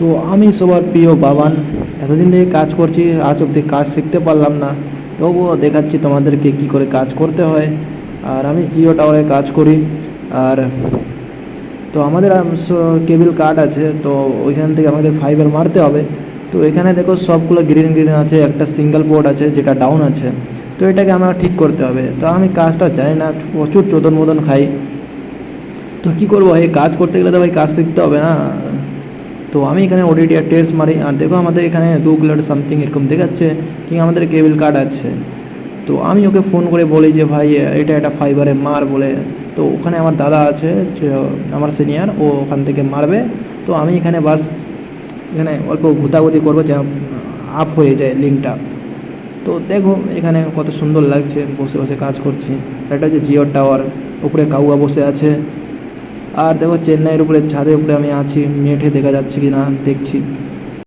তো আমি সবার প্রিয় বাবান, এতদিন থেকে কাজ করছি, আজ অবধি কাজ শিখতে পারলাম না। তবুও দেখাচ্ছি তোমাদেরকে কী করে কাজ করতে হয়। আর আমি জিও টাওয়ারে কাজ করি। আর তো আমাদের কেবল কার্ড আছে, তো ওইখান থেকে আমাদের ফাইবার মারতে হবে। তো এখানে দেখো সবগুলো গ্রিন গ্রিন আছে, একটা সিঙ্গেল পোর্ট আছে যেটা ডাউন আছে। তো এটাকে আমরা ঠিক করতে হবে। তো আমি কাজটা জানি না, প্রচুর চোদন মোদন খাই। তো কী করবো, এই কাজ করতে গেলে তো ভাই কাজ শিখতে হবে না। তো আমি এখানে ওডিটি আর টেস্ট মারি, আর দেখো আমাদের এখানে 2 কিলোর সামথিং এরকম দেখাচ্ছে কি আমাদের কেবল কার্ড আছে। তো আমি ওকে ফোন করে বলি যে ভাই এটা একটা ফাইবারে মার বলে। তো ওখানে আমার দাদা আছে, যে আমার সিনিয়র, ও ওখান থেকে মারবে। তো আমি এখানে বাস এখানে অল্প ঘুতাঘুতি করবো যেন আপ হয়ে যায় লিঙ্কটা। তো দেখো এখানে কত সুন্দর লাগছে, বসে বসে কাজ করছি। এটা হচ্ছে জিও টাওয়ার, উপরে কাউয়া বসে আছে। আর দেখো চেন্নাইয়ের উপরে ছাদের উপরে আমি আছি, মেঠে দেখা যাচ্ছে কি না দেখছি।